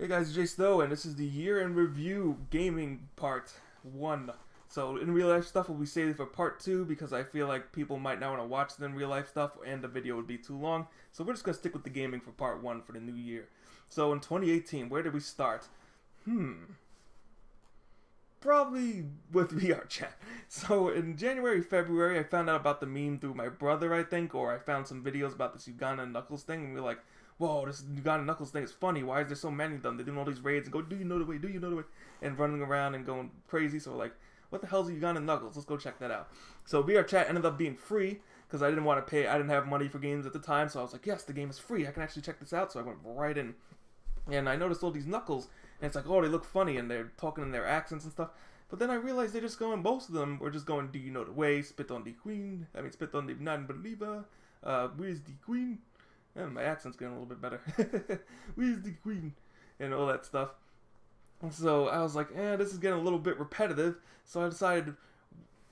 Hey guys, Jsnow, and this is the year in review gaming part 1. So in real life stuff will be saved for part 2 because I feel like people might not want to watch the in real life stuff and the video would be too long. So we're just going to stick with the gaming for part 1 for the new year. So in 2018, where did we start? Probably with vrchat. So in January, February, I found out about the meme through my brother, I think, or I found some videos about this Ugandan Knuckles thing, and we were like, whoa, this Ugandan Knuckles thing is funny. Why is there so many of them? They're doing all these raids and go, do you know the way, do you know the way? And running around and going crazy. So we're like, what the hell's a Ugandan Knuckles? Let's go check that out. So vrchat ended up being free because I didn't want to pay. I didn't have money for games at the time. So I was like, yes, the game is free. I can actually check this out. So I went right in. And I noticed all these Knuckles. And it's like, oh, they look funny. And they're talking in their accents and stuff. But then I realized they're just going, most of them were just going, do you know the way? Spit on the queen. I mean, spit on the non-believer. Where's the queen? And my accent's getting a little bit better. Where's the queen? And all that stuff. And so I was like, this is getting a little bit repetitive. So I decided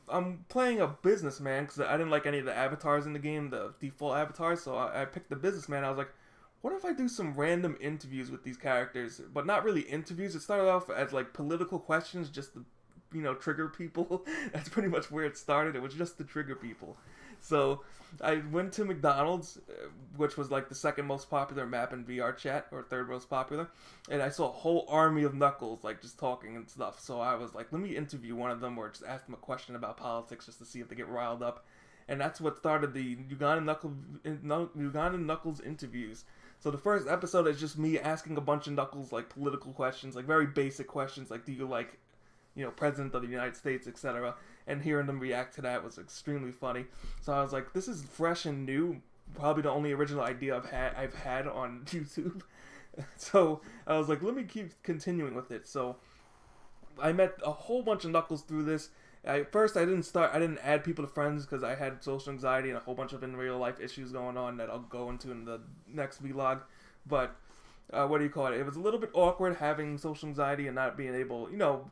I'm playing a businessman because I didn't like any of the avatars in the game, the default avatars. So I picked the businessman. I was like, what if I do some random interviews with these characters? But not really interviews. It started off as like political questions just to, trigger people. That's pretty much where it started. It was just to trigger people. So I went to McDonald's, which was like the second most popular map in vrchat, or third most popular, and I saw a whole army of Knuckles like just talking and stuff. So I was like, let me interview one of them or just ask them a question about politics just to see if they get riled up. And that's what started the Ugandan Knuckles interviews. So the first episode is just me asking a bunch of Knuckles like political questions, like very basic questions, like do you like President of the United States, etc. And hearing them react to that was extremely funny. So I was like, this is fresh and new. Probably the only original idea I've had on YouTube. So I was like, let me keep continuing with it. So I met a whole bunch of Knuckles through this. At first, I didn't add people to friends because I had social anxiety and a whole bunch of in real life issues going on that I'll go into in the next vlog. But what do you call it? It was a little bit awkward having social anxiety and not being able,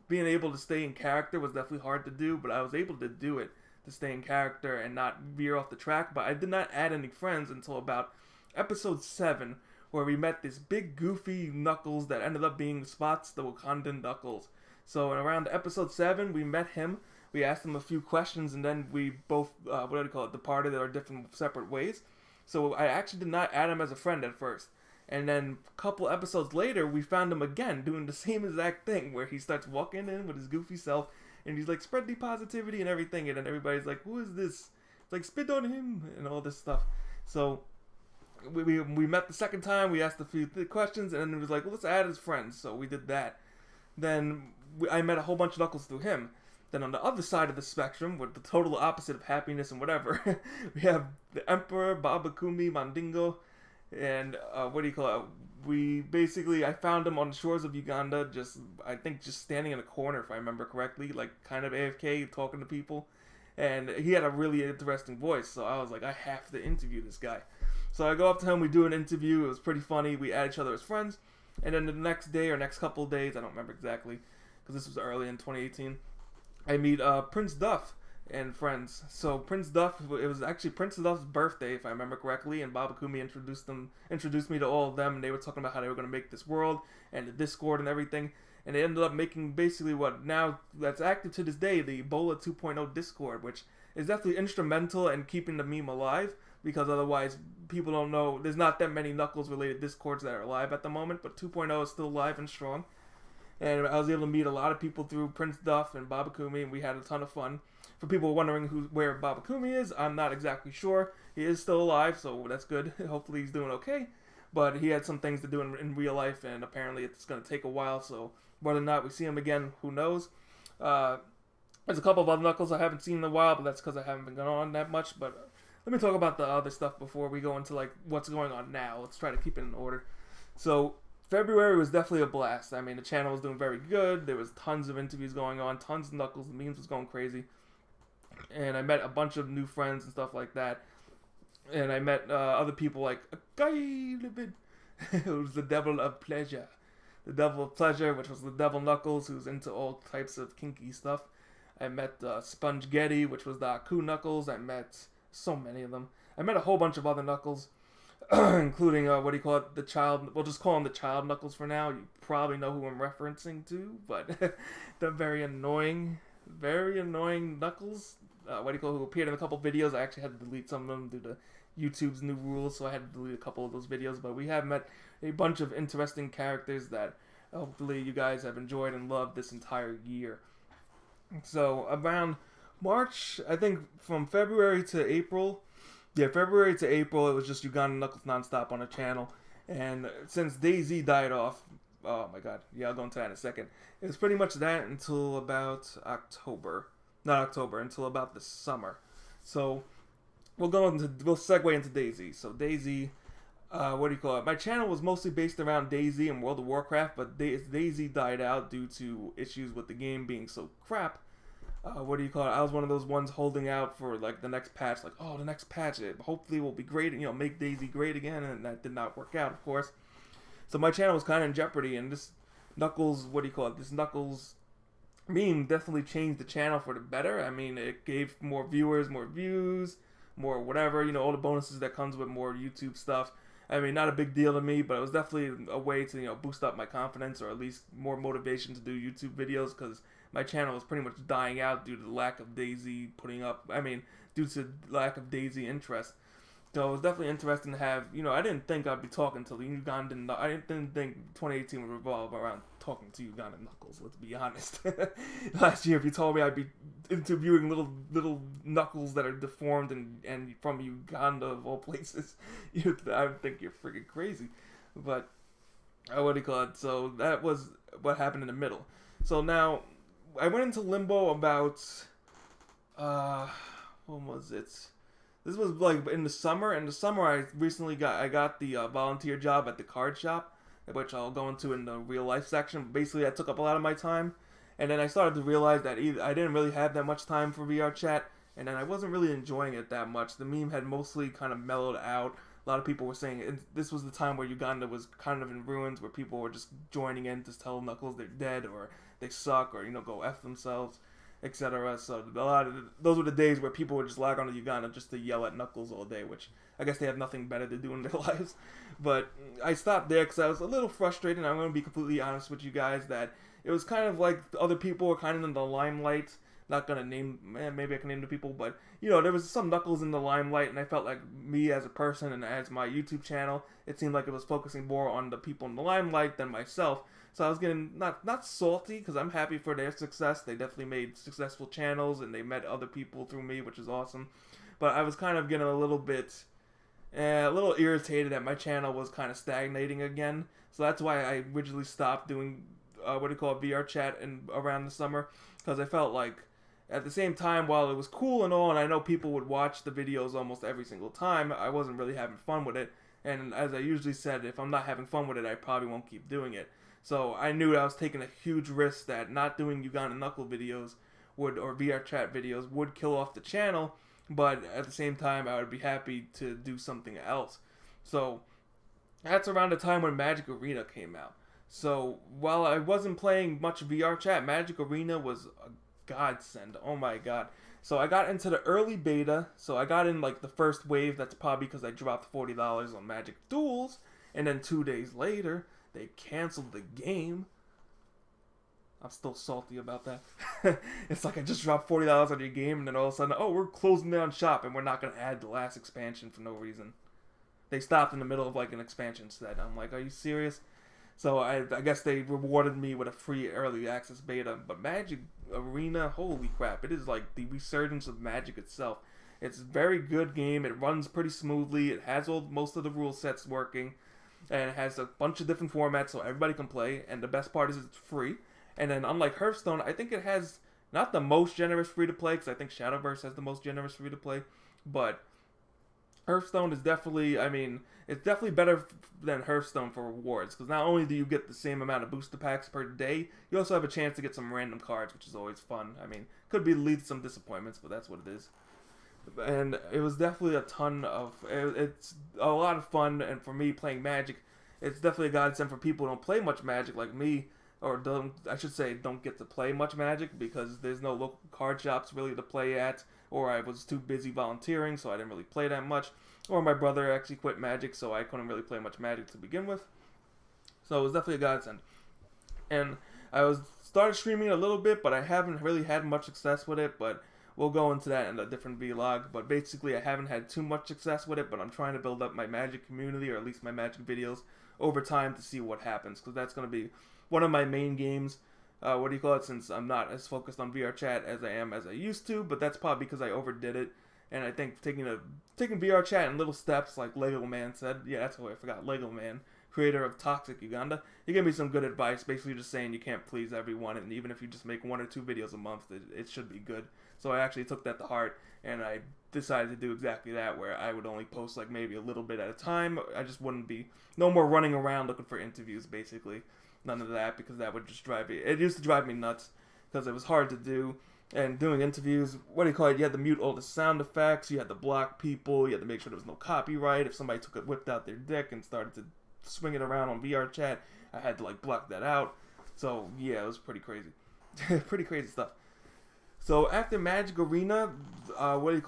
being able to stay in character was definitely hard to do, but I was able to do it, to stay in character and not veer off the track. But I did not add any friends until about episode 7, where we met this big goofy Knuckles that ended up being Spots, the Ugandan Knuckles. So around episode 7, we met him. We asked him a few questions, and then we both, departed our different separate ways. So I actually did not add him as a friend at first. And then a couple episodes later, we found him again doing the same exact thing where he starts walking in with his goofy self and he's like, spread the positivity and everything. And then everybody's like, who is this? It's like, spit on him and all this stuff. So we met the second time. We asked a few questions and then it was like, well, let's add his friends. So we did that. Then I met a whole bunch of Knuckles through him. Then on the other side of the spectrum, with the total opposite of happiness and whatever, we have the Emperor, Babakumi, Mandingo. And I found him on the shores of Uganda, just standing in a corner, if I remember correctly, like kind of AFK, talking to people. And he had a really interesting voice, so I was like, I have to interview this guy. So I go up to him, we do an interview, it was pretty funny, we add each other as friends. And then the next day, or next couple of days, I don't remember exactly, because this was early in 2018, I meet Prince Duff and friends. So Prince Duff, it was actually Prince Duff's birthday, if I remember correctly, and Babakumi introduced me to all of them, and they were talking about how they were going to make this world, and the Discord and everything, and they ended up making basically what now, that's active to this day, the Ebola 2.0 Discord, which is definitely instrumental in keeping the meme alive, because otherwise people don't know, there's not that many Knuckles related Discords that are alive at the moment, but 2.0 is still alive and strong. And I was able to meet a lot of people through Prince Duff and Babakumi, and we had a ton of fun. For people wondering where Babakumi is, I'm not exactly sure. He is still alive, so that's good. Hopefully he's doing okay. But he had some things to do in real life, and apparently it's going to take a while, so whether or not we see him again, who knows. There's a couple of other Knuckles I haven't seen in a while, but that's because I haven't been going on that much. But let me talk about the other stuff before we go into like what's going on now. Let's try to keep it in order. So February was definitely a blast. I mean, the channel was doing very good. There was tons of interviews going on, tons of Knuckles. The memes was going crazy. And I met a bunch of new friends and stuff like that. And I met other people like it was the Devil of Pleasure. The Devil of Pleasure, which was the Devil Knuckles, who's into all types of kinky stuff. I met Sponge Getty, which was the Aku Knuckles. I met so many of them. I met a whole bunch of other Knuckles. including what do you call it? The child. We'll just call him the child Knuckles for now. You probably know who I'm referencing to, but the very annoying Knuckles. What do you call it? Who appeared in a couple videos. I actually had to delete some of them due to YouTube's new rules, so I had to delete a couple of those videos. But we have met a bunch of interesting characters that hopefully you guys have enjoyed and loved this entire year. So around March, I think from February to April. Yeah, February to April, it was just Ugandan Knuckles nonstop on the channel. And since dayz died off, oh my god, yeah, I'll go into that in a second. It was pretty much that until about October. Not October, until about the summer. So we'll segue into dayz. So dayz, what do you call it? My channel was mostly based around dayz and World of Warcraft, but dayz died out due to issues with the game being so crap. What do you call it? I was one of those ones holding out for like the next patch, like, oh, the next patch, it hopefully will be great, make dayz great again, and that did not work out, of course. So my channel was kind of in jeopardy, and this Knuckles, what do you call it? This Knuckles meme definitely changed the channel for the better. I mean, it gave more viewers, more views, more whatever, all the bonuses that comes with more YouTube stuff. I mean, not a big deal to me, but it was definitely a way to, boost up my confidence, or at least more motivation to do YouTube videos, because my channel was pretty much dying out due to the lack of dayz due to lack of dayz interest. So it was definitely interesting to have, I didn't think I'd be talking to the Ugandan, I didn't think 2018 would revolve around talking to Ugandan Knuckles, let's be honest. Last year, if you told me I'd be interviewing little Knuckles that are deformed and from Uganda, of all places, I would think you're freaking crazy. But, what do you call it? So that was what happened in the middle. So now, I went into limbo about, when was it? This was like in the summer. In the summer, I got the volunteer job at the card shop, which I'll go into in the real life section. Basically, that took up a lot of my time, and then I started to realize that I didn't really have that much time for VRchat, and then I wasn't really enjoying it that much. The meme had mostly kind of mellowed out. A lot of people were saying this was the time where Uganda was kind of in ruins, where people were just joining in to tell Knuckles they're dead or they suck or go F themselves, etc. So those were the days where people would just log on to Uganda just to yell at Knuckles all day, which I guess they have nothing better to do in their lives. But I stopped there because I was a little frustrated, and I'm going to be completely honest with you guys that it was kind of like other people were kind of in the limelight. Not going to name, maybe I can name the people, but, there was some Knuckles in the limelight, and I felt like me as a person and as my YouTube channel, it seemed like it was focusing more on the people in the limelight than myself. So I was getting not salty, because I'm happy for their success. They definitely made successful channels, and they met other people through me, which is awesome. But I was kind of getting a little irritated that my channel was kind of stagnating again. So that's why I originally stopped doing, VRchat around the summer, because I felt like, at the same time, while it was cool and all, and I know people would watch the videos almost every single time, I wasn't really having fun with it. And as I usually said, if I'm not having fun with it, I probably won't keep doing it. So I knew that I was taking a huge risk that not doing Ugandan Knuckle videos or VRchat videos would kill off the channel, but at the same time, I would be happy to do something else. So that's around the time when Magic Arena came out. So while I wasn't playing much VRchat, Magic Arena was a godsend. Oh my god. So I got into the early beta. So I got in like the first wave. That's probably because I dropped $40 on Magic Duels. And then 2 days later, they canceled the game. I'm still salty about that. It's like I just dropped $40 on your game, and then all of a sudden, oh, we're closing down shop, and we're not going to add the last expansion for no reason. They stopped in the middle of like an expansion set. I'm like, are you serious? So I guess they rewarded me with a free early access beta. But Magic Arena, holy crap, it is like the resurgence of Magic itself. It's a very good game. It runs pretty smoothly. It has most of the rule sets working. And it has a bunch of different formats so everybody can play. And the best part is it's free. And then unlike Hearthstone, I think it has not the most generous free-to-play, because I think Shadowverse has the most generous free-to-play. But Hearthstone is definitely, it's definitely better than Hearthstone for rewards, because not only do you get the same amount of booster packs per day, you also have a chance to get some random cards, which is always fun. Could lead to some disappointments, but that's what it is. And it was definitely it's a lot of fun, and for me playing Magic, it's definitely a godsend for people who don't play much Magic like me, or don't get to play much Magic, because there's no local card shops really to play at. or I was too busy volunteering, so I didn't really play that much, or my brother actually quit Magic, so I couldn't really play much Magic to begin with. So it was definitely a godsend. And I started streaming a little bit, but I haven't really had much success with it, but we'll go into that in a different vlog. But basically, I haven't had too much success with it, but I'm trying to build up my Magic community, or at least my Magic videos, over time to see what happens, because that's going to be one of my main games. Since I'm not as focused on vrchat as I used to, but that's probably because I overdid it. And I think taking vrchat in little steps, like Lego Man said, yeah, that's what I forgot, Lego Man, creator of Toxic Uganda, he gave me some good advice, basically just saying you can't please everyone, and even if you just make 1 or 2 videos a month, it should be good. So I actually took that to heart, and I decided to do exactly that, where I would only post like maybe a little bit at a time. I just wouldn't be, no more running around looking for interviews, basically. None of that, because that would just drive me, it used to drive me nuts, because it was hard to do. And doing interviews, you had to mute all the sound effects, you had to block people, you had to make sure there was no copyright. If somebody whipped out their dick and started to swing it around on vrchat, I had to like block that out. So yeah, it was pretty crazy. Pretty crazy stuff. So after Magic Arena, around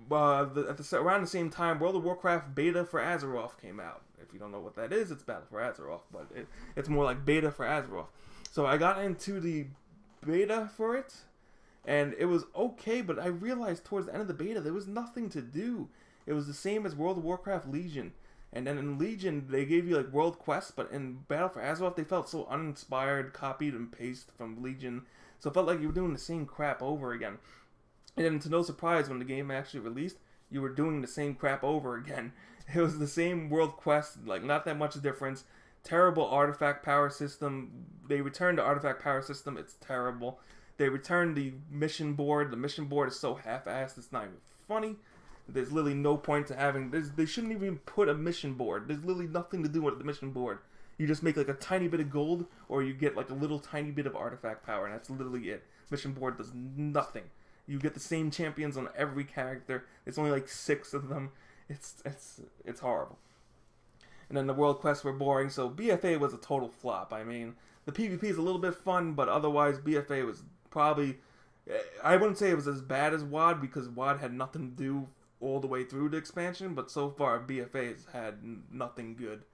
the same time, World of Warcraft beta for Azeroth came out. If you don't know what that is, it's Battle for Azeroth, but it's more like beta for Azeroth. So I got into the beta for it, and it was okay, but I realized towards the end of the beta, there was nothing to do. It was the same as World of Warcraft Legion. And then in Legion, they gave you like world quests, but in Battle for Azeroth, they felt so uninspired, copied and pasted from Legion. So it felt like you were doing the same crap over again. And then to no surprise, when the game actually released, you were doing the same crap over again. It was the same world quest, like not that much difference. Terrible artifact power system. They returned the artifact power system. It's terrible. They returned the mission board. The mission board is so half-assed, it's not even funny. There's literally no point to having. They shouldn't even put a mission board. There's literally nothing to do with the mission board. You just make like a tiny bit of gold, or you get like a little tiny bit of artifact power, and that's literally it. Mission board does nothing. You get the same champions on every character. It's only like 6 of them. It's horrible. And then the world quests were boring, so BFA was a total flop. I mean, the PvP is a little bit fun, but otherwise BFA was probably, I wouldn't say it was as bad as WoD, because WoD had nothing to do all the way through the expansion, but so far BFA has had nothing good.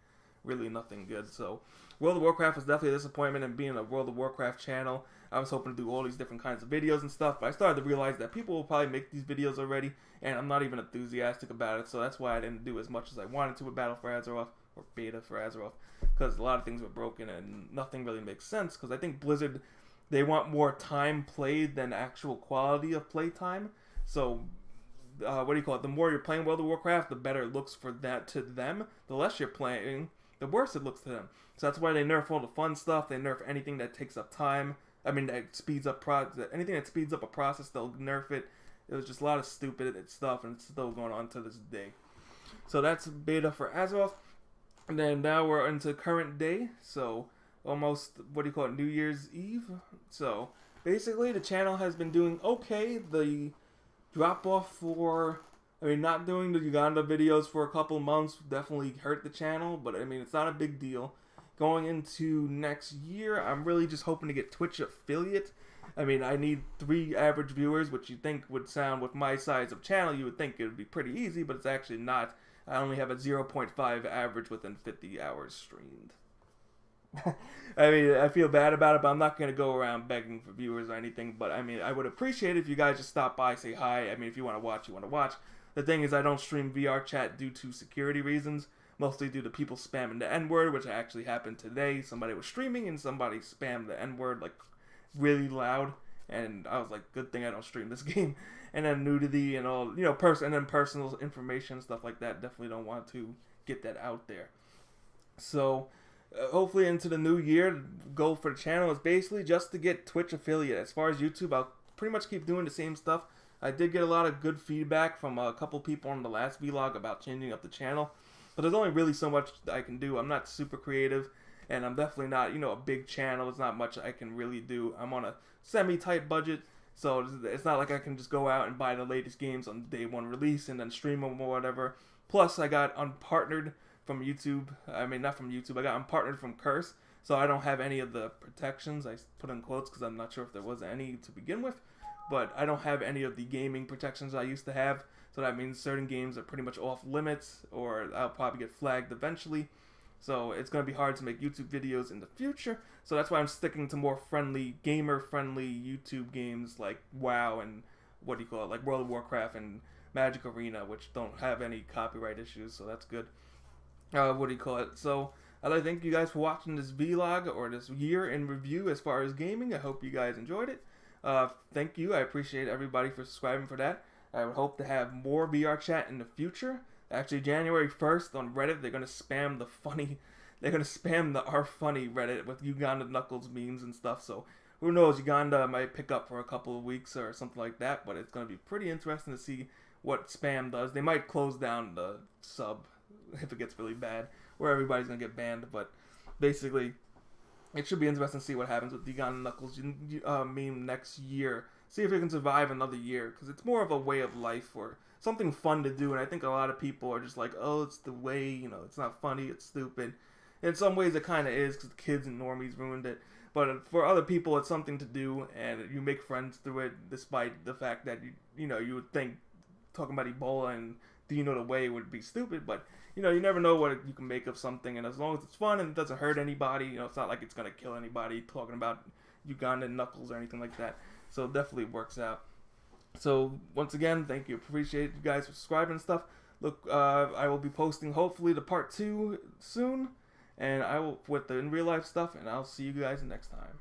Really nothing good. So World of Warcraft was definitely a disappointment, and being a World of Warcraft channel, I was hoping to do all these different kinds of videos and stuff, but I started to realize that people will probably make these videos already, and I'm not even enthusiastic about it, so that's why I didn't do as much as I wanted to with Battle for Azeroth, or Beta for Azeroth, because a lot of things were broken and nothing really makes sense, because I think Blizzard, they want more time played than actual quality of play time. So the more you're playing World of Warcraft, the better it looks for that to them. The less you're playing, the worse it looks to them. So that's why they nerf all the fun stuff. They nerf anything that takes up time. I mean, that speeds up anything that speeds up a process, they'll nerf it. It was just a lot of stupid stuff, and it's still going on to this day. So that's beta for Azeroth. And then now we're into current day. So almost, New Year's Eve. So basically, the channel has been doing okay. The drop off not doing the Uganda videos for a couple months definitely hurt the channel, but I mean, it's not a big deal. Going into next year, I'm really just hoping to get Twitch affiliate. I mean, I need 3 average viewers, which you think would sound, with my size of channel, you would think it would be pretty easy, but it's actually not. I only have a 0.5 average within 50 hours streamed. I mean, I feel bad about it, but I'm not going to go around begging for viewers or anything, but I mean, I would appreciate it if you guys just stop by, say hi. I mean, if you want to watch, you want to watch. The thing is, I don't stream vrchat due to security reasons, mostly due to people spamming the N-word, which actually happened today. Somebody was streaming and somebody spammed the N-word like really loud, and I was like, good thing I don't stream this game. And then nudity and all, and then personal information, stuff like that. Definitely don't want to get that out there. So hopefully into the new year, goal for the channel is basically just to get Twitch affiliate. As far as YouTube, I'll pretty much keep doing the same stuff. I did get a lot of good feedback from a couple people on the last vlog about changing up the channel, but there's only really so much I can do. I'm not super creative, and I'm definitely not, a big channel. There's not much I can really do. I'm on a semi-tight budget, so it's not like I can just go out and buy the latest games on day 1 release and then stream them or whatever. Plus, I got unpartnered from YouTube. I mean, not from YouTube. I got unpartnered from Curse, so I don't have any of the protections. I put in quotes because I'm not sure if there was any to begin with. but I don't have any of the gaming protections I used to have. So that means certain games are pretty much off limits, or I'll probably get flagged eventually. So it's going to be hard to make YouTube videos in the future. So that's why I'm sticking to more friendly, gamer-friendly YouTube games like WoW and like World of Warcraft and Magic Arena, which don't have any copyright issues. So that's good. So I'd like to thank you guys for watching this vlog, or this year in review as far as gaming. I hope you guys enjoyed it. Thank you. I appreciate everybody for subscribing for that. I would hope to have more VR chat in the future. Actually, January 1st on Reddit, they're going to spam the our funny Reddit with Uganda Knuckles memes and stuff. So who knows, Uganda might pick up for a couple of weeks or something like that. But it's going to be pretty interesting to see what spam does. They might close down the sub if it gets really bad, where everybody's going to get banned. But basically, it should be interesting to see what happens with the Uganda Knuckles meme next year. See if it can survive another year, because it's more of a way of life or something fun to do. And I think a lot of people are just like, oh, it's the way, it's not funny, it's stupid. In some ways it kind of is, because the kids and normies ruined it. But for other people, it's something to do, and you make friends through it, despite the fact that you would think talking about Ebola and do you know the way would be stupid. But you never know what you can make of something, and as long as it's fun and it doesn't hurt anybody, it's not like it's gonna kill anybody talking about Ugandan Knuckles or anything like that. So it definitely works out. So once again, thank you. Appreciate you guys for subscribing and stuff. Look, I will be posting hopefully the part 2 soon, and I will with the in real life stuff, and I'll see you guys next time.